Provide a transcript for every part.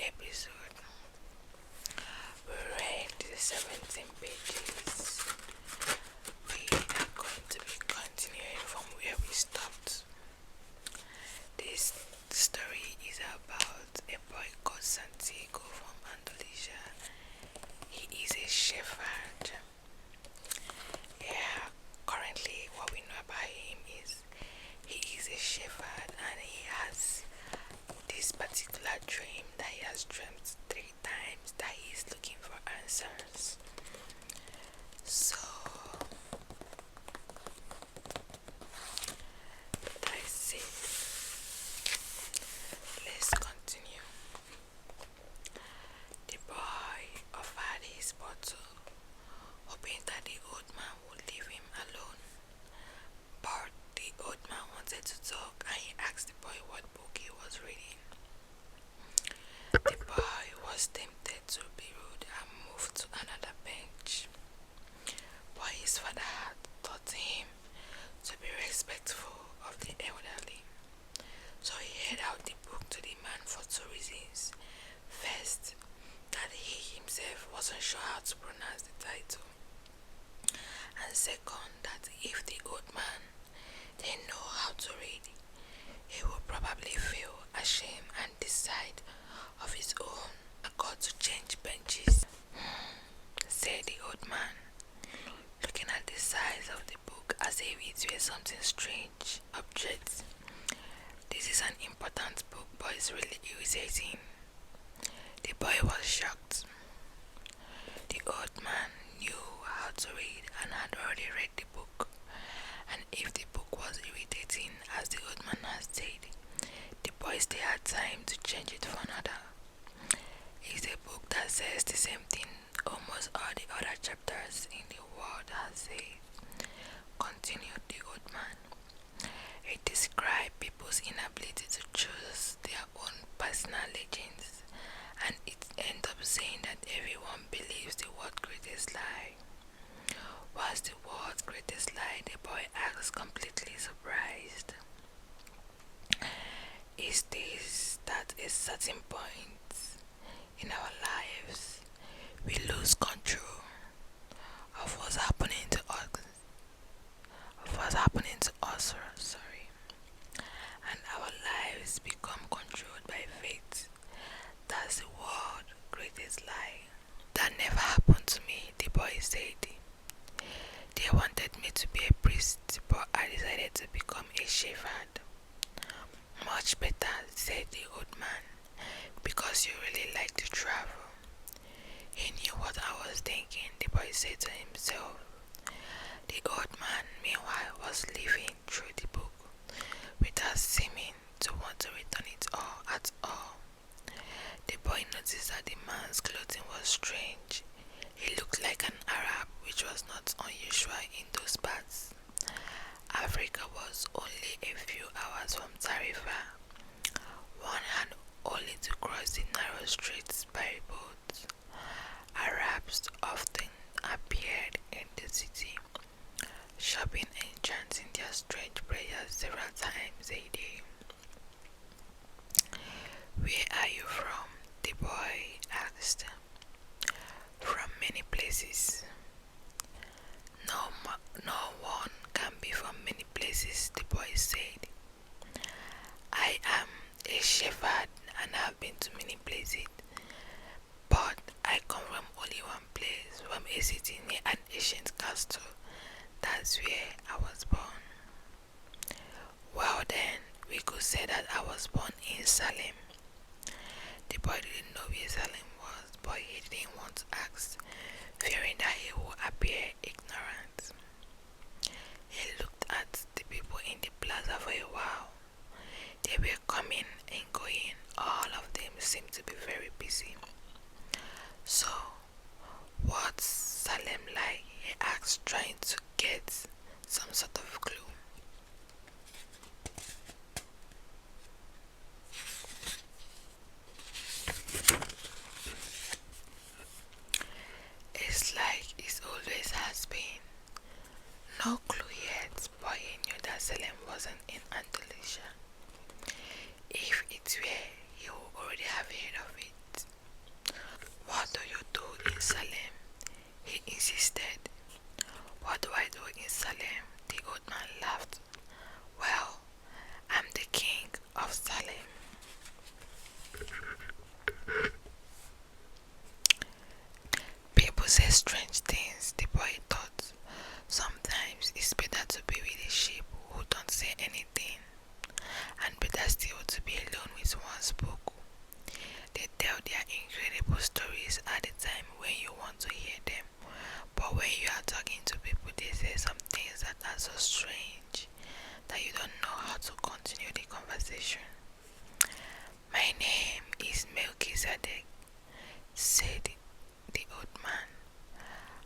episode. We read the 17 pages. We are going to be continuing from where we stopped. This story is about a boy called Santiago from Andalusia. He is a shepherd. Currently what we know about him is he is a shepherd and he has this particular dream that he has dreamt 3 times that he is looking for answers. So that's it. Let's continue. The boy offered his bottle, hoping that the old man would leave him alone. But the old man wanted to talk and he asked the boy what book he was reading. The boy was tempted to be rude and moved to another bench, but his father had taught him to be respectful of the elderly. So he held out the book to the man for 2 reasons. First, that he himself wasn't sure how to pronounce the title, and second, that if the old man didn't know how to read, he would probably feel ashamed and decide of his own accord to change benches. Said the old man, looking at the size of the book as if it were something strange object. This is an important book, but it's really irritating. The boy was shocked. The old man knew how to read and had already read the book, and if the book was irritating as the old man had said, the boy still had time to change it for another. It's a book that says the same thing almost all the other chapters in the world has said, continued the old man. It describes people's inability to choose their own personal legends, and it ends up saying that everyone believes the world's greatest lie. What's the world's greatest lie? The boy asked, completely surprised. Is this that at a certain point in our lives we lose control of what's happening to us, and our lives become controlled by fate? That's the world's greatest lie. That never happened to me, the boy said. They wanted me to be a priest, but I decided to become a shepherd. Much better, said the old man, because you really like to travel. He knew what I was thinking, the boy said to himself. The old man, meanwhile, was leafing through the book without seeming to want to return it all at all. The boy noticed that the man's clothing was strange. He looked like an Arab, which was not unusual in those parts. Africa was only a few hours from Tarifa. One had only to cross the narrow streets by boat. Arabs often appeared in the city, shopping and chanting their strange prayers several times a day. Where are you from? The boy asked. From many places. No one can be from many places, the boy said. I am a shepherd and have been to many places, but I come from only one place, from a city near an ancient castle. That's where I was born. Well then, we could say that I was born in Salem. The boy didn't know where Salem was, but he didn't want to ask, fearing that he would appear ignorant. He looked at the people in the plaza for a while. They were coming and going. All of them seemed to be very busy. So, what's Salem like? He asked, trying to get some sort of clue. It's like it always has been. No clue yet, but he knew that Salem wasn't in Andalusia. If it were, he would already have heard of it. "What do you do in Salem?" he insisted. "What do I do in Salem?" The old man laughed. "Well, I'm the king of Salem." People say strange things, the boy thought. Sometimes it's better to be with a sheep who don't say anything, and better still to be alone with one's book. They tell their incredible stories at the time when you want to hear them, but when you are talking to people, they say some things that are so strange that you don't know how to continue the conversation. "My name is Melchizedek," said the old man.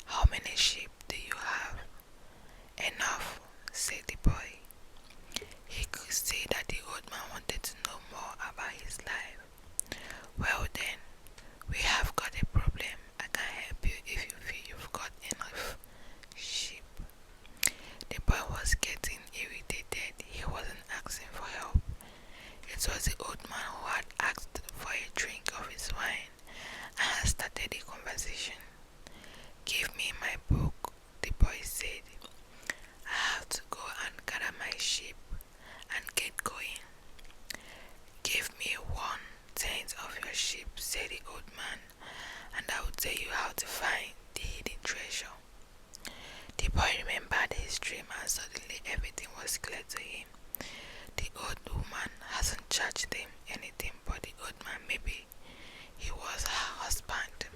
"How many sheep do you have?" "Enough," said the boy. He could see that the old man wanted to know more about his life. "Well then, we have got a problem. I can help you if you feel you've got enough sheep." The boy was getting irritated. He wasn't asking for help. It was the old man who had asked for a drink of his wine and had started the conversation. "Give me my book," the boy said. "I have to go and gather my sheep and get going." "Give me 1/10 of your sheep," said the old man, "and I will tell you how to find the hidden treasure." The boy remembered his dream and suddenly everything was clear to him. The old woman hasn't charged him anything, but the old man, maybe he was her husband,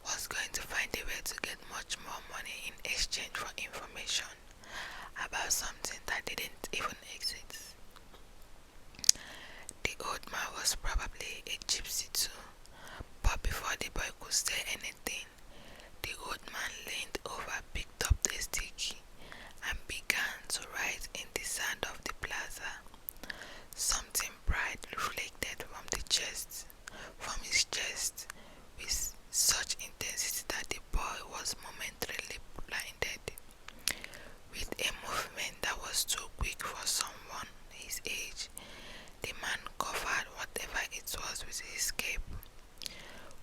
was going to find a way to get much more money in exchange for information about something that didn't even exist. The old man was probably a gypsy too, but before the boy could say anything, the old man leaned over, picked up the stick, and began to write in the sand of the plaza. Something bright reflected from his chest, with such intensity that the boy was momentarily blinded. With a movement that was too quick for someone his age, the man covered whatever it was with his cape.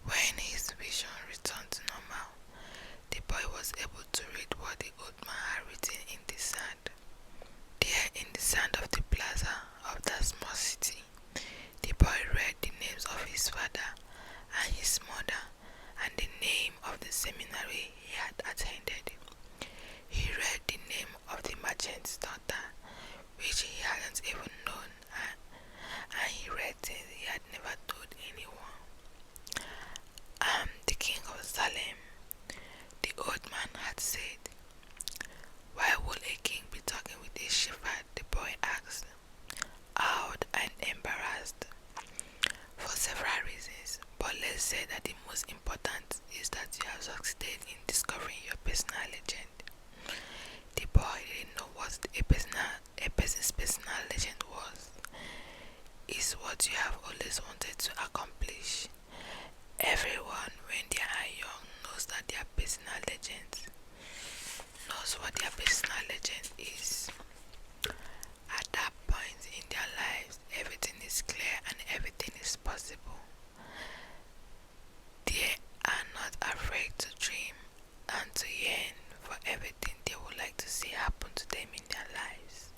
When his vision returned to normal, the boy was able to read what the old man had written in the sand. There, in the sand of the plaza of that small city, the boy read the names of his father and his mother and the name of the seminary he had attended. He read the name of the merchant's daughter, which he hadn't even known, and he read things he had never told anyone. "I'm the king of Salem," the old man had said. "Why would a king be talking with a shepherd?" the boy asked, awed and embarrassed. "For several reasons, but let's say that the most important is that you have succeeded in discovering your personal legend." The boy didn't know what a person's personal legend was. It's what you have always wanted to accomplish. Everyone, when they are young, knows that their personal legend knows what their personal legend is. At that point in their lives, everything is clear and everything is possible. They are not afraid to dream and to yearn for everything they would like to see happen to them in their lives.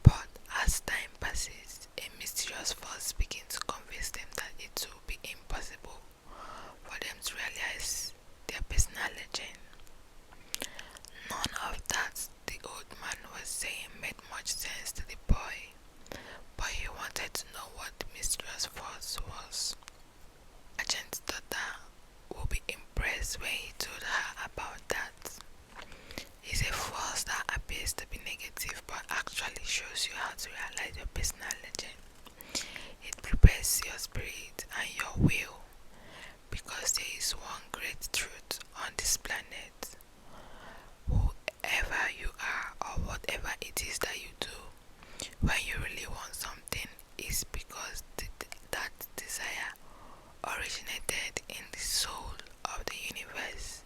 But as time passes, a mysterious force begins to convince them that it will be impossible for them to realize their personal legend. None of that the old man was saying made much sense to the boy, but he wanted to know what the mysterious force was. Agent's daughter will be impressed when he told her about that. It's a force that appears to be negative but actually shows you how to realize your personal legend. It prepares your spirit and your will, because there is one great truth on this planet. Whoever you are or whatever it is that you do, when you really want something, it's because that desire originated in the soul of the universe.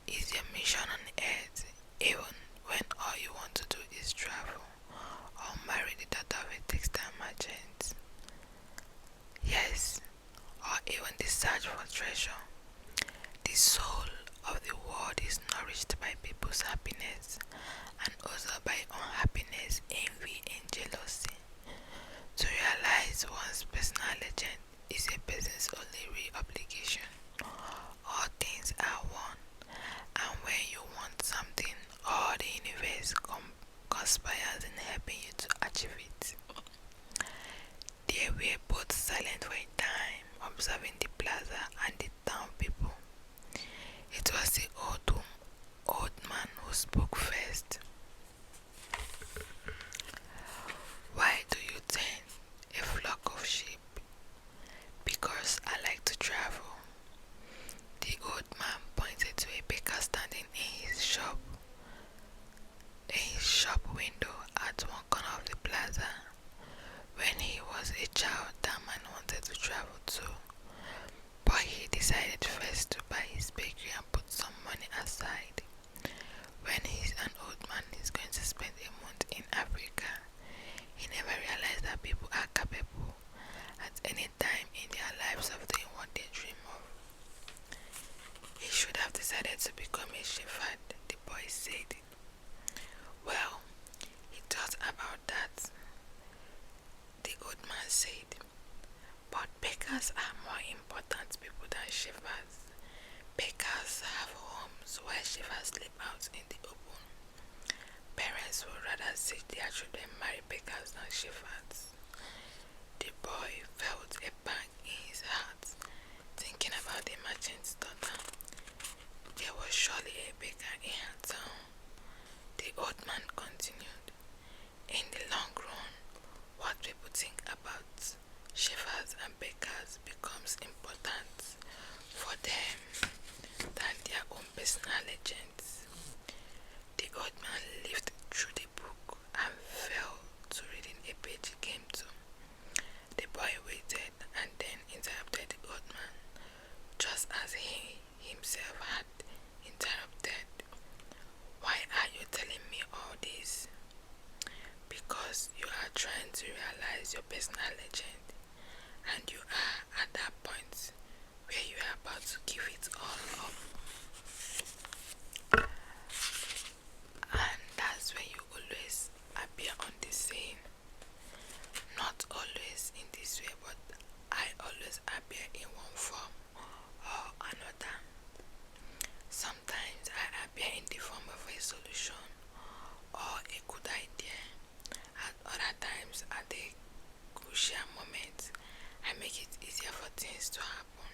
It's your mission on earth, even when all you want to do is travel or marry the daughter of a textile merchant. Yes, or happiness, envy, and jealousy. To realize one's personal legend is a person's only real obligation. All things are one, and when you want something, all the universe conspires in helping you to achieve it. They were both silent for a time, observing the plaza and the town people. It was the old man who spoke first. Why do you tend a flock of sheep? Because I like to travel. The old man pointed to a baker standing in his shop window at one corner of the plaza. When he was a child, that man wanted to travel too, but he decided first to buy his bakery and put some money aside. When he's an old man, he's going to spend a month in Africa. He never realized that people are capable at any time in their lives of doing what they dream of. He should have decided to become a shepherd, the boy said. Well, he thought about that, the old man said, but bakers are more important people than shepherds. Bakers have homes while shepherds sleep out in the open. Parents would rather see their children marry bakers than shepherds. The boy felt a pang in his heart, thinking about the merchant's daughter. There was surely a baker in her town. The old man continued, in the long run, what people think about shepherds and bakers becomes important for them than their own personal legends. The old man lived through the book and fell to reading a page he came to. The boy waited and then interrupted the old man, just as he himself had interrupted. Why are you telling me all this? Because you are trying to realize your personal legend, and you are at that point where you are about to give it all up. And that's when you always appear on the scene. Not always in this way, but I always appear in one form or another. Sometimes I appear in the form of a solution or a good idea. At other times, at a crucial moment, I make it easier for things to happen.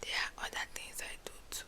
There are other things I do too.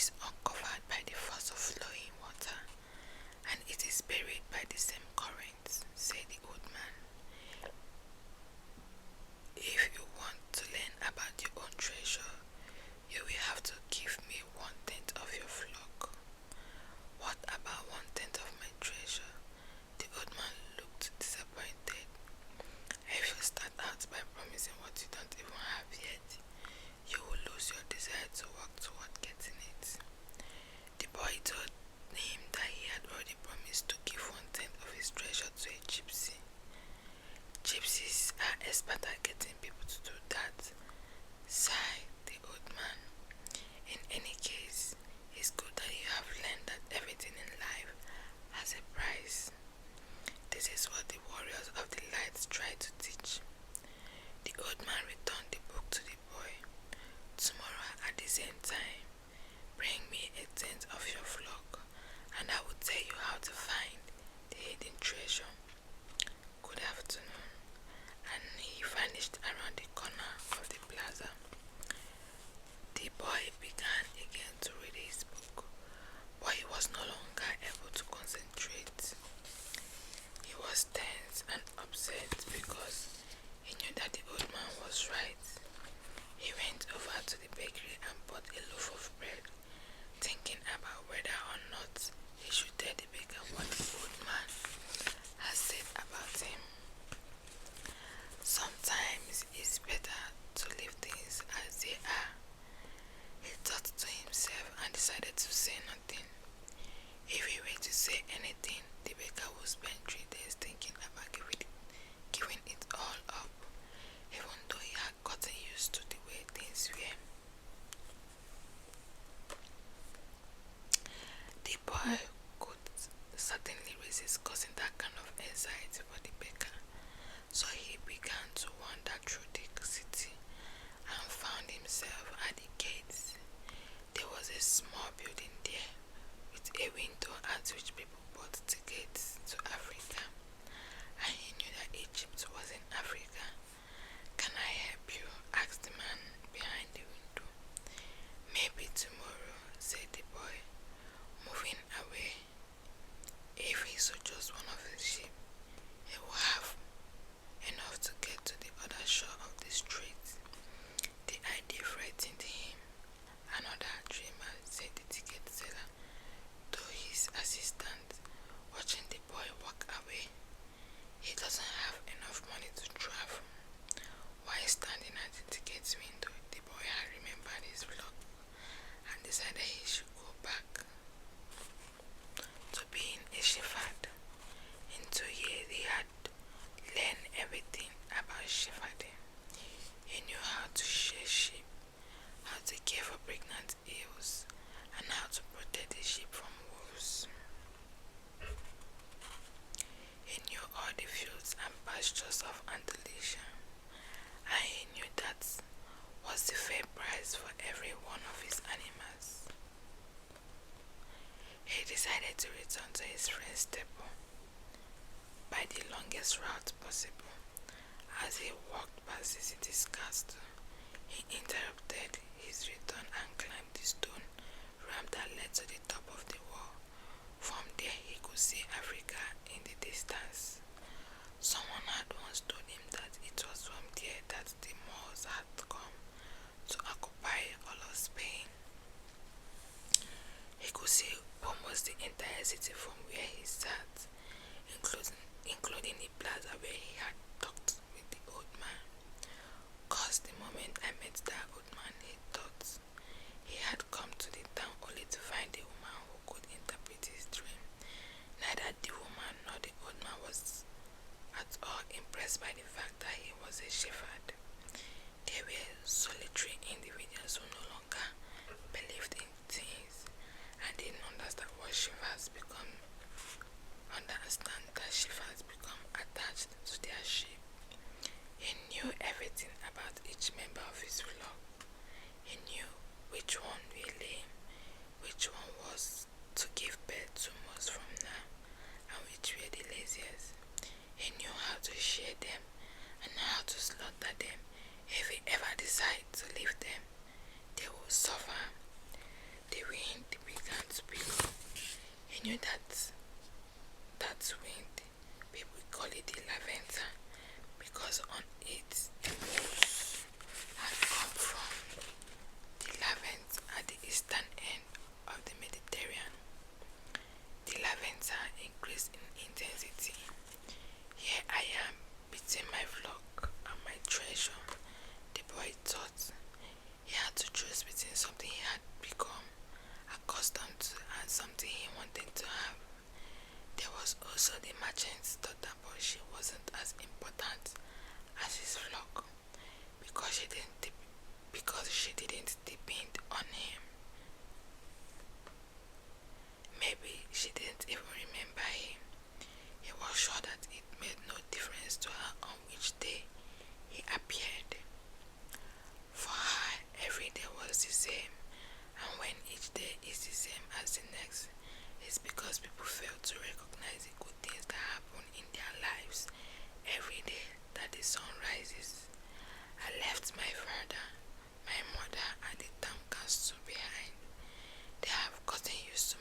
is uncovered by the force of flowing water, and it is buried by the same currents, said the old man. If you want to learn about your own treasure, you will have to give me 1/10 of your flock. What about 1/10 of my treasure? The old man looked disappointed. If you start out by promising what you don't even have yet, you will lose your desire to work toward getting it. The boy told him that he had already promised to give 1/10 of his treasure to a gypsy. Gypsies are expert at getting people to do that, sighed the old man. In any case, it's good that you have learned that everything in life has a price. This is what the warriors of the light try to teach. The old man returned the book to the boy. Tomorrow at the same time, bring me 1/10 of your flock, and I will tell you how to find the hidden treasure. Good afternoon. And he vanished around the corner of the plaza. The boy began again to read his book, but he was no longer able to concentrate. He was tense and upset because he knew that the old man was right. He went over to the bakery and bought a loaf of bread, thinking about whether or not he should tell the baker what the old man had said about him. Sometimes it's better to leave things as they are, he thought to himself, and decided to say nothing. If he were to say anything, the baker would spend 3 days thinking about giving it all up, even though he had gotten used to the way things were. The boy could certainly resist causing that kind of anxiety for the baker, so he began to wander through the city and found himself at the gates. There was a small building there with a window at which people bought tickets to Africa, and he knew that Egypt was in Africa. Can I help you? Asked the man behind the window. Maybe tomorrow, said the boy, moving away. If he saw just one of his sheep, he will have enough to get to the other shore of the street. The idea frightened him. Another dreamer, said the ticket seller to his assistant, watching the boy walk away. He doesn't have enough money to travel. While standing at the ticket window, the boy had remembered his vlog and decided he should go back to being a shepherd. In 2 years, he had learned everything about shepherding. He knew how to shear sheep, how to care for pregnant ewes, and how to protect the sheep from wolves. He knew all the fields and pastures of Andalusia, and he knew that was the fair price for every one of his animals. He decided to return to his friend's stable by the longest route possible. As he walked past the city's castle, he interrupted his return and climbed the stone ramp that led to the top of the wall. From there he could see Africa in the distance. Someone had once told him that it was from there that the Moors had come to occupy all of Spain. He could see almost the entire city from where he sat, including the plaza where he had talked with the old man. Cause the moment I met that old man, he thought he had come to the town only to find a woman who could interpret his dream. Neither the woman nor the old man was at all impressed by the fact that he was a shepherd. They were solitary individuals who no longer believed in things and didn't understand that shepherds become attached to their sheep. He knew everything about each member of his flock. He knew which one were lame, which one was to give birth to most from now, and which were the laziest. He knew how to shear them and how to slaughter them. If he ever decided to leave them, they would suffer. The wind You knew that wind, people call it the lavender, because on it the moss had come from the Levant at the eastern end of the Mediterranean. The lavender increased in intensity. Here I am, between my flock and my treasure, the boy thought. He had to choose between something he had become accustomed to and something he wanted to have. There was also the merchant's daughter, but she wasn't as important as his flock because she didn't depend on him. Maybe she didn't even remember him. He was sure that it made no difference to her on which day he appeared. For her, every day was the same, and when each day is the same as the next, it's because people fail to recognize the good things that happen in their lives every day that the sun rises. I left my father, my mother, and the town council behind. They have gotten used to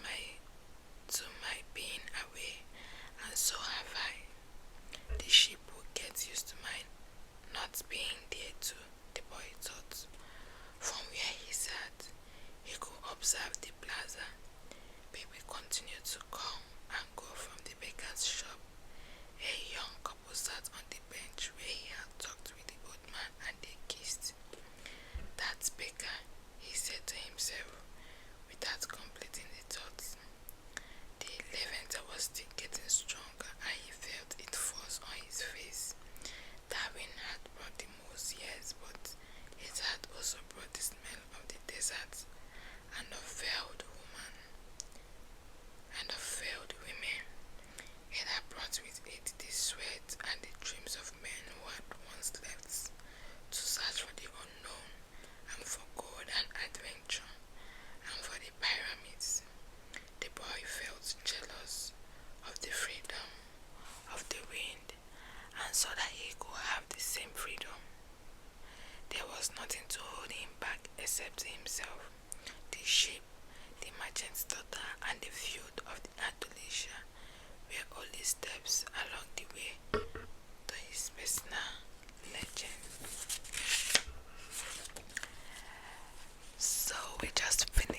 my being away, and so have I. The sheep will get used to my not being there too, the boy thought. From where he sat, he could observe the plaza. People continued to come and go from the baker's shop. A young couple sat on the bench where he had talked with the old man and they kissed. That's baker, he said to himself, without completing the thoughts. The lavender was still getting stronger and he felt it force on his face. Darwin had brought the most years, but it had also brought the smell of the desert and of veiled women. It had brought with it the sweat and the dreams of men who had once left to search for the unknown and for gold and adventure and for the pyramids. The boy felt jealous of the freedom of the wind and saw that he could have the same freedom. There was nothing to hold him back except himself, the sheep, the merchant's daughter, and the field of the Andalusia were only steps along the way to his personal legend. So we just finished